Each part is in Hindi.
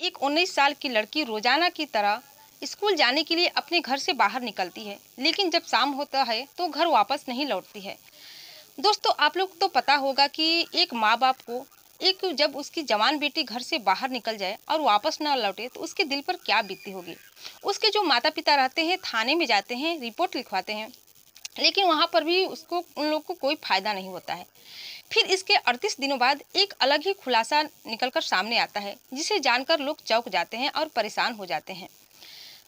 एक 19 साल की लड़की रोजाना की तरह स्कूल जाने के लिए अपने घर से बाहर निकलती है, लेकिन जब शाम होता है तो घर वापस नहीं लौटती है। दोस्तों, आप लोग तो पता होगा कि एक माँ बाप को एक जब उसकी जवान बेटी घर से बाहर निकल जाए और वापस ना लौटे तो उसके दिल पर क्या बीतती होगी। उसके जो माता पिता रहते हैं थाने में जाते हैं, रिपोर्ट लिखवाते हैं, लेकिन वहाँ पर भी उसको उन लोग को कोई फायदा नहीं होता है। फिर इसके 38 दिनों बाद एक अलग ही खुलासा निकलकर सामने आता है, जिसे जानकर लोग चौंक जाते हैं और परेशान हो जाते हैं।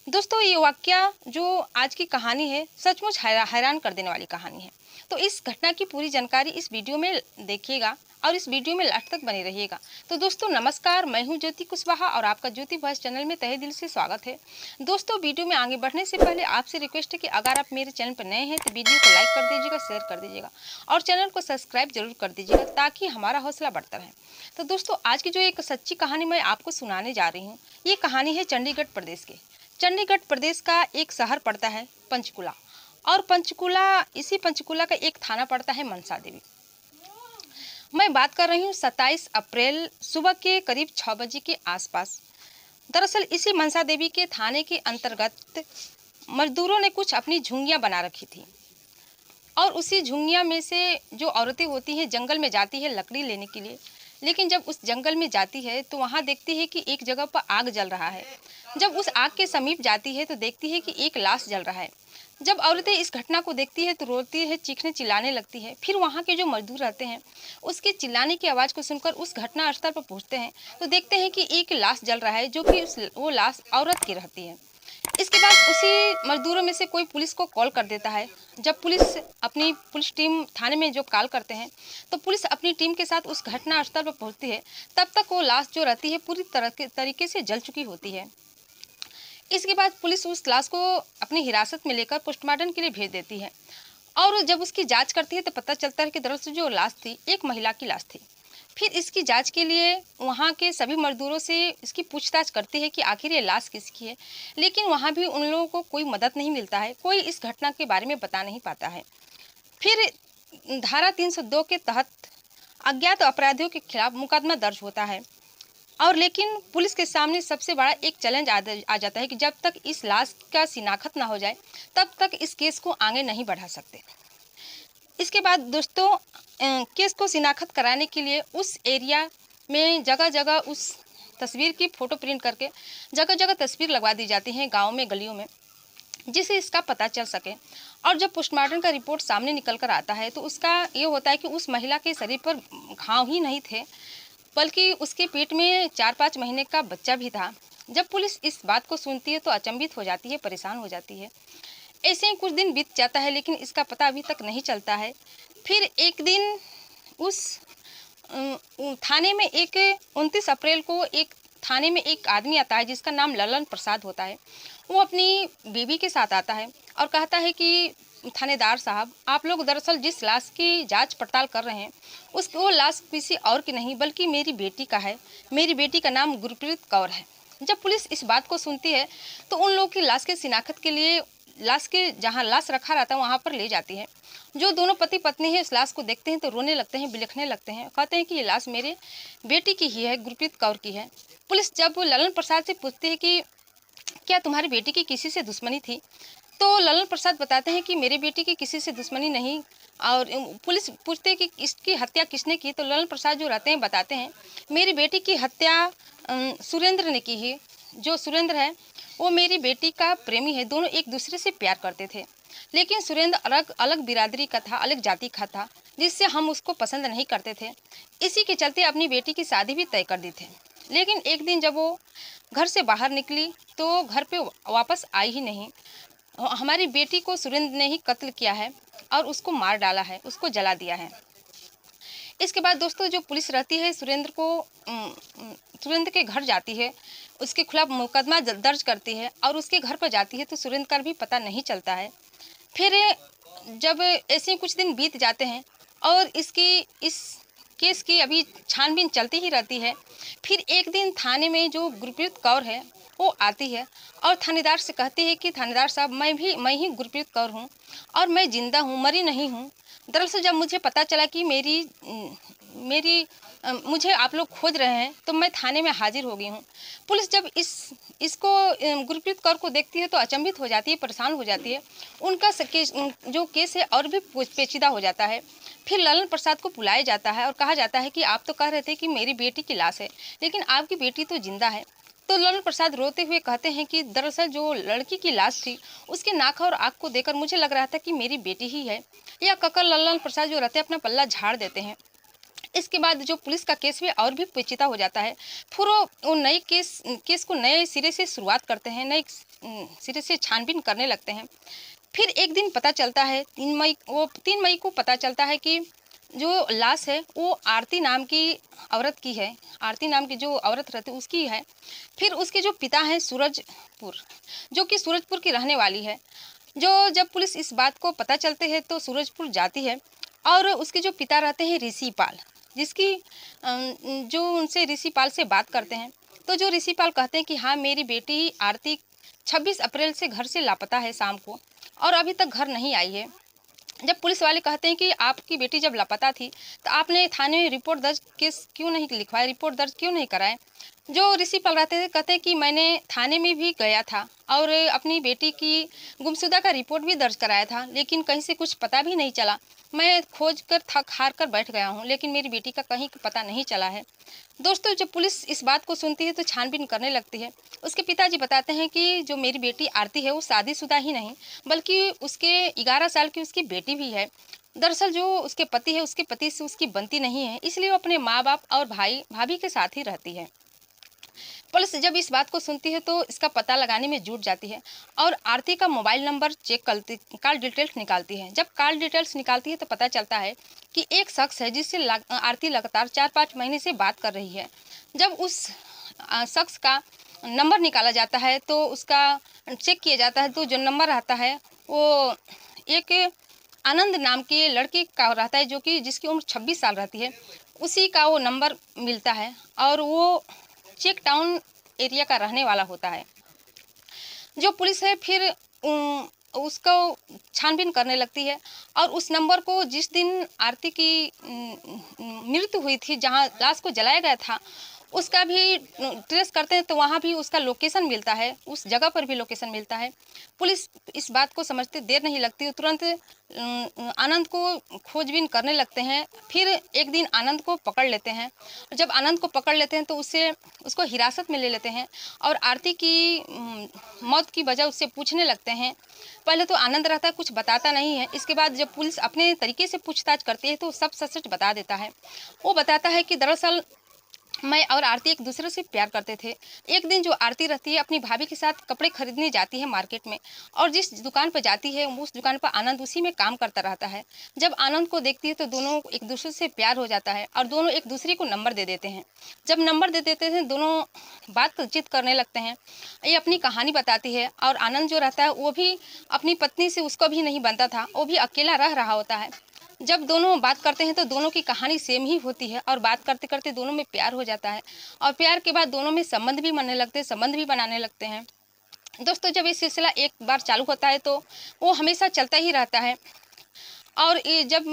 दोस्तों, ये वाकया जो आज की कहानी है सचमुच हैरान कर देने वाली कहानी है। तो इस घटना की पूरी जानकारी इस वीडियो में देखिएगा और इस वीडियो में लास्ट तक बने रहिएगा। तो दोस्तों नमस्कार, मैं हूं ज्योति कुशवाहा और आपका ज्योति वॉइस चैनल में तहे दिल से स्वागत है। दोस्तों, वीडियो में आगे बढ़ने से पहले आपसे रिक्वेस्ट है कि अगर आप मेरे चैनल पर नए हैं तो वीडियो को लाइक कर दीजिएगा, शेयर कर दीजिएगा और चैनल को सब्सक्राइब जरूर कर दीजिएगा ताकि हमारा हौसला बढ़ता रहे। तो दोस्तों, आज की जो एक सच्ची कहानी मैं आपको सुनाने जा रही हूँ, ये कहानी है चंडीगढ़ प्रदेश के। चंडीगढ़ प्रदेश का एक शहर पड़ता है पंचकुला, और इसी पंचकुला का एक थाना पड़ता है मनसा देवी। मैं बात कर रही हूँ 27 अप्रैल सुबह के करीब 6 बजे के आसपास। दरअसल इसी मनसा देवी के थाने के अंतर्गत मजदूरों ने कुछ अपनी झुंगियां बना रखी थी, और उसी झुंगियां में से जो औरतें होती हैं जंगल में जाती है लकड़ी लेने के लिए। लेकिन जब उस जंगल में जाती है तो वहाँ देखती है कि एक जगह पर आग जल रहा है। जब उस आग के समीप जाती है तो देखती है कि एक लाश जल रहा है। जब औरतें इस घटना को देखती है तो रोती है, चीखने चिल्लाने लगती है। फिर वहाँ के जो मजदूर रहते हैं उसके चिल्लाने की आवाज़ को सुनकर उस घटना स्थल पर पहुँचते हैं तो देखते हैं कि एक लाश जल रहा है, जो कि वो लाश औरत की रहती है। इसके बाद उसी मजदूरों में से कोई पुलिस को कॉल कर देता है। जब पुलिस टीम थाने में जो कॉल करते हैं तो पुलिस अपनी टीम के साथ उस घटना स्थल पर पहुंचती है। तब तक वो लाश जो रहती है पूरी तरीके से जल चुकी होती है। इसके बाद पुलिस उस लाश को अपनी हिरासत में लेकर पोस्टमार्टम के लिए भेज देती है, और जब उसकी जांच करती है तो पता चलता है कि दरअसल जो लाश थी एक महिला की लाश थी। फिर इसकी जांच के लिए वहाँ के सभी मजदूरों से इसकी पूछताछ करती है कि आखिर ये लाश किसकी है, लेकिन वहाँ भी उन लोगों को कोई मदद नहीं मिलता है, कोई इस घटना के बारे में बता नहीं पाता है। फिर धारा 302 के तहत अज्ञात अपराधियों के खिलाफ मुकदमा दर्ज होता है, और लेकिन पुलिस के सामने सबसे बड़ा एक चैलेंज आ जाता है कि जब तक इस लाश का शिनाख्त ना हो जाए तब तक इस केस को आगे नहीं बढ़ा सकते। इसके बाद दोस्तों, केस को शिनाख्त कराने के लिए उस एरिया में जगह जगह उस तस्वीर की फ़ोटो प्रिंट करके जगह जगह तस्वीर लगवा दी जाती हैं गाँव में, गलियों में, जिससे इसका पता चल सके। और जब पोस्टमार्टम का रिपोर्ट सामने निकल कर आता है तो उसका ये होता है कि उस महिला के शरीर पर घाव ही नहीं थे, बल्कि उसके पेट में 4-5 महीने का बच्चा भी था। जब पुलिस इस बात को सुनती है तो अचंभित हो जाती है, परेशान हो जाती है। ऐसे ही कुछ दिन बीत जाता है, लेकिन इसका पता अभी तक नहीं चलता है। फिर एक दिन उस थाने में 29 अप्रैल को एक थाने में एक आदमी आता है जिसका नाम ललन प्रसाद होता है। वो अपनी बीवी के साथ आता है और कहता है कि थानेदार साहब, आप लोग दरअसल जिस लाश की जांच पड़ताल कर रहे हैं वो लाश किसी और की नहीं बल्कि मेरी बेटी का है। मेरी बेटी का नाम गुरप्रीत कौर है। जब पुलिस इस बात को सुनती है तो उन लोगों की लाश के शिनाख्त के लिए लाश के जहाँ लाश रखा रहता है वहाँ पर ले जाती है। जो दोनों पति पत्नी है इस लाश को देखते हैं तो रोने लगते हैं, बिलखने लगते हैं, कहते हैं कि ये लाश मेरे बेटी की ही है, गुरप्रीत कौर की है। पुलिस जब ललन प्रसाद से पूछती है कि क्या तुम्हारी बेटी की किसी से दुश्मनी थी, तो ललन प्रसाद बताते हैं कि मेरी बेटी की किसी से दुश्मनी नहीं। और पुलिस पूछते है कि इसकी हत्या किसने की, तो ललन प्रसाद जो रहते हैं बताते हैं मेरी बेटी की हत्या सुरेंद्र ने की है। जो सुरेंद्र है वो मेरी बेटी का प्रेमी है, दोनों एक दूसरे से प्यार करते थे, लेकिन सुरेंद्र अलग अलग बिरादरी का था, अलग जाति का था, जिससे हम उसको पसंद नहीं करते थे। इसी के चलते अपनी बेटी की शादी भी तय कर दी थी। लेकिन एक दिन जब वो घर से बाहर निकली तो घर पे वापस आई ही नहीं। हमारी बेटी को सुरेंद्र ने ही कत्ल किया है और उसको मार डाला है, उसको जला दिया है। इसके बाद दोस्तों जो पुलिस रहती है सुरेंद्र के घर जाती है, उसके खिलाफ मुकदमा दर्ज करती है और उसके घर पर जाती है तो सुरेंद्र का भी पता नहीं चलता है। फिर जब ऐसे कुछ दिन बीत जाते हैं और इस केस की अभी छानबीन चलती ही रहती है। फिर एक दिन थाने में जो गुरप्रीत कौर है वो आती है और थानेदार से कहती है कि थानेदार साहब, मैं ही गुरप्रीत कौर हूँ और मैं जिंदा हूँ, मरी नहीं हूँ। दरअसल जब मुझे पता चला कि मेरी मुझे आप लोग खोज रहे हैं तो मैं थाने में हाजिर हो गई हूँ। पुलिस जब इसको गुरप्रीत कौर को देखती है तो अचंभित हो जाती है, परेशान हो जाती है। उनका जो केस है और भी पेचीदा हो जाता है। फिर ललन प्रसाद को बुलाया जाता है और कहा जाता है कि आप तो कह रहे थे कि मेरी बेटी की लाश है, लेकिन आपकी बेटी तो जिंदा है। तो ललन प्रसाद रोते हुए कहते हैं कि दरअसल जो लड़की की लाश थी उसके नाक और आँख को देखकर मुझे लग रहा था कि मेरी बेटी ही है। या कहकर ललन प्रसाद जो रहते हैं अपना पल्ला झाड़ देते हैं। इसके बाद जो पुलिस का केस भी और भी पेचीदा हो जाता है। फिर वो नए केस को नए सिरे से शुरुआत करते हैं, नए सिरे से छानबीन करने लगते हैं। फिर एक दिन पता चलता है 3 मई को पता चलता है कि जो लाश है वो आरती नाम की औरत की है। आरती नाम की जो औरत रहती है उसकी है। फिर उसके जो पिता हैं सूरजपुर, जो कि सूरजपुर की रहने वाली है। जब पुलिस इस बात को पता चलते हैं तो सूरजपुर जाती है और उसके जो पिता रहते हैं ऋषिपाल, जिसकी जो उनसे ऋषिपाल से बात करते हैं तो जो ऋषिपाल कहते हैं कि हाँ मेरी बेटी आरती 26 अप्रैल से घर से लापता है शाम को और अभी तक घर नहीं आई है। जब पुलिस वाले कहते हैं कि आपकी बेटी जब लापता थी तो आपने थाने में रिपोर्ट दर्ज केस क्यों नहीं लिखवाया, रिपोर्ट दर्ज क्यों नहीं कराए। जो ऋषिपाल रहते थे कहते हैं कि मैंने थाने में भी गया था और अपनी बेटी की गुमशुदा का रिपोर्ट भी दर्ज कराया था, लेकिन कहीं से कुछ पता भी नहीं चला। मैं खोज कर थक हार कर बैठ गया हूँ, लेकिन मेरी बेटी का कहीं पता नहीं चला है। दोस्तों जब पुलिस इस बात को सुनती है तो छानबीन करने लगती है। उसके पिताजी बताते हैं कि जो मेरी बेटी आरती है वो शादीशुदा ही नहीं बल्कि उसके 11 साल की उसकी बेटी भी है। दरअसल जो उसके पति है उसके पति से उसकी बनती नहीं है, इसलिए वो अपने माँ बाप और भाई भाभी के साथ ही रहती है। पुलिस जब इस बात को सुनती है तो इसका पता लगाने में जुट जाती है और आरती का मोबाइल नंबर चेक करती, कॉल डिटेल्स निकालती है। जब कॉल डिटेल्स निकालती है तो पता चलता है कि एक शख्स है जिससे आरती लगातार 4-5 महीने से बात कर रही है। जब उस शख्स का नंबर निकाला जाता है तो उसका चेक किया जाता है तो जो नंबर रहता है वो एक आनंद नाम के लड़के का रहता है, जो कि जिसकी उम्र 26 साल रहती है। उसी का वो नंबर मिलता है और वो चेक टाउन एरिया का रहने वाला होता है। जो पुलिस है फिर उसको छानबीन करने लगती है और उस नंबर को जिस दिन आरती की मृत्यु हुई थी, जहां लाश को जलाया गया था, उसका भी ट्रेस करते हैं तो वहाँ भी उसका लोकेशन मिलता है, उस जगह पर भी लोकेशन मिलता है। पुलिस इस बात को समझते देर नहीं लगती, तुरंत आनंद को खोजबीन करने लगते हैं। फिर एक दिन आनंद को पकड़ लेते हैं। जब आनंद को पकड़ लेते हैं तो उसको हिरासत में ले लेते हैं और आरती की मौत की वजह उससे पूछने लगते हैं। पहले तो आनंद रहता है, कुछ बताता नहीं है। इसके बाद जब पुलिस अपने तरीके से पूछताछ करती है तो सब सच बता देता है। वो बताता है कि दरअसल मैं और आरती एक दूसरे से प्यार करते थे। एक दिन जो आरती रहती है अपनी भाभी के साथ कपड़े खरीदने जाती है मार्केट में और जिस दुकान पर जाती है उस दुकान पर आनंद उसी में काम करता रहता है। जब आनंद को देखती है तो दोनों एक दूसरे से प्यार हो जाता है और दोनों एक दूसरे को नंबर दे देते हैं। जब नंबर दे देते हैं दोनों बातचीत करने लगते हैं। ये अपनी कहानी बताती है और आनंद जो रहता है वो भी अपनी पत्नी से उसको भी नहीं बनता था, वो भी अकेला रह रहा होता है। जब दोनों बात करते हैं तो दोनों की कहानी सेम ही होती है और बात करते करते दोनों में प्यार हो जाता है और प्यार के बाद दोनों में संबंध भी बनने लगते हैं, संबंध भी बनाने लगते हैं। दोस्तों जब ये सिलसिला एक बार चालू होता है तो वो हमेशा चलता ही रहता है और ये जब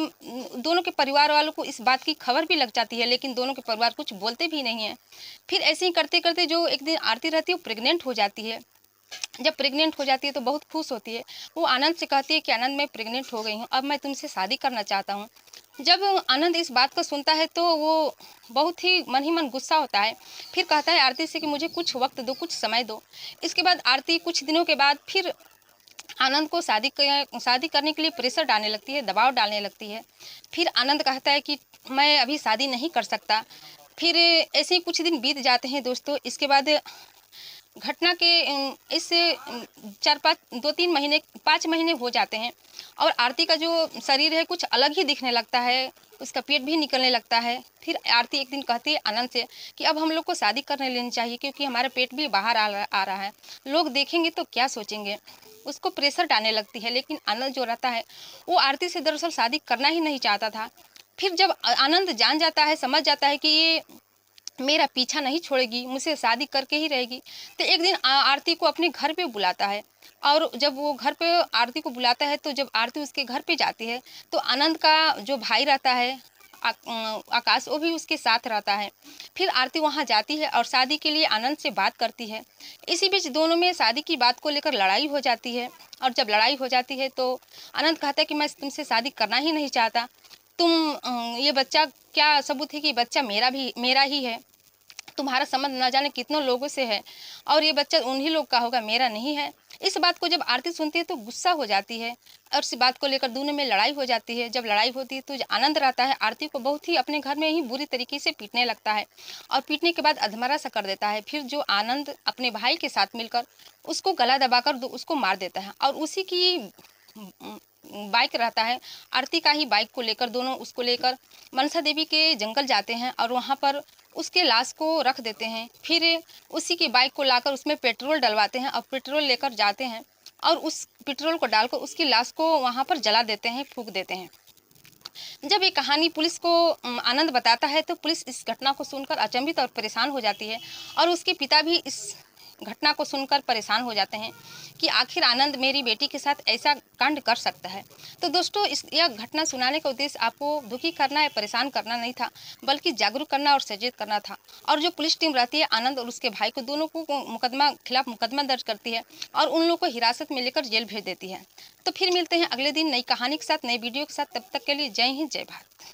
दोनों के परिवार वालों को इस बात की खबर भी लग जाती है, लेकिन दोनों के परिवार कुछ बोलते भी नहीं है। फिर ऐसे ही करते करते जो एक दिन आरती रहती है वो प्रेग्नेंट हो जाती है। जब प्रेग्नेंट हो जाती है तो बहुत खुश होती है। वो आनंद से कहती है कि आनंद मैं प्रेग्नेंट हो गई हूँ, अब मैं तुमसे शादी करना चाहता हूँ। जब आनंद इस बात को सुनता है तो वो बहुत ही मन गुस्सा होता है। फिर कहता है आरती से कि मुझे कुछ वक्त दो, कुछ समय दो। इसके बाद आरती कुछ दिनों के बाद फिर आनंद को शादी करने के लिए प्रेशर डालने लगती है, दबाव डालने लगती है। फिर आनंद कहता है कि मैं अभी शादी नहीं कर सकता। फिर ऐसे ही कुछ दिन बीत जाते हैं दोस्तों। इसके बाद घटना के इससे 2-3 महीने 5 महीने हो जाते हैं और आरती का जो शरीर है कुछ अलग ही दिखने लगता है, उसका पेट भी निकलने लगता है। फिर आरती एक दिन कहती है आनंद से कि अब हम लोग को शादी करने लेनी चाहिए क्योंकि हमारा पेट भी बाहर आ रहा है, लोग देखेंगे तो क्या सोचेंगे। उसको प्रेशर डालने लगती है, लेकिन आनंद जो रहता है वो आरती से दरअसल शादी करना ही नहीं चाहता था। फिर जब आनंद जान जाता है, समझ जाता है कि ये मेरा पीछा नहीं छोड़ेगी, मुझसे शादी करके ही रहेगी, तो एक दिन आरती को अपने घर पे बुलाता है। और जब वो घर पे आरती को बुलाता है तो जब आरती उसके घर पे जाती है तो आनंद का जो भाई रहता है आकाश वो भी उसके साथ रहता है। फिर आरती वहाँ जाती है और शादी के लिए आनंद से बात करती है। इसी बीच दोनों में शादी की बात को लेकर लड़ाई हो जाती है और जब लड़ाई हो जाती है तो आनंद कहता है कि मैं तुमसे शादी करना ही नहीं चाहता। तुम ये बच्चा, क्या सबूत है कि बच्चा मेरा ही है? तुम्हारा संबंध न जाने कितनों लोगों से है और ये बच्चा उन्हीं लोग का होगा, मेरा नहीं है। इस बात को जब आरती सुनती है तो गुस्सा हो जाती है और इस बात को लेकर दोनों में लड़ाई हो जाती है। जब लड़ाई होती है तो जो आनंद रहता है आरती को बहुत ही अपने घर में ही बुरी तरीके से पीटने लगता है और पीटने के बाद अधमरा सा कर देता है। फिर जो आनंद अपने भाई के साथ मिलकर उसको गला दबाकर उसको मार देता है और उसी की बाइक रहता है, आरती का ही बाइक को लेकर दोनों उसको लेकर मनसा देवी के जंगल जाते हैं और वहाँ पर उसके लाश को रख देते हैं। फिर उसी की बाइक को लाकर उसमें पेट्रोल डलवाते हैं और पेट्रोल लेकर जाते हैं और उस पेट्रोल को डालकर उसकी लाश को वहाँ पर जला देते हैं, फूंक देते हैं। जब ये कहानी पुलिस को आनंद बताता है तो पुलिस इस घटना को सुनकर अचंभित और परेशान हो जाती है और उसके पिता भी इस घटना को सुनकर परेशान हो जाते हैं कि आखिर आनंद मेरी बेटी के साथ ऐसा कांड कर सकता है। तो दोस्तों, यह घटना सुनाने का उद्देश्य आपको दुखी करना या परेशान करना नहीं था, बल्कि जागरूक करना और सचेत करना था। और जो पुलिस टीम रहती है आनंद और उसके भाई को दोनों को खिलाफ मुकदमा दर्ज करती है और उन लोगों को हिरासत में लेकर जेल भेज देती है। तो फिर मिलते हैं अगले दिन नई कहानी के साथ, नई वीडियो के साथ। तब तक के लिए जय हिंद, जय भारत।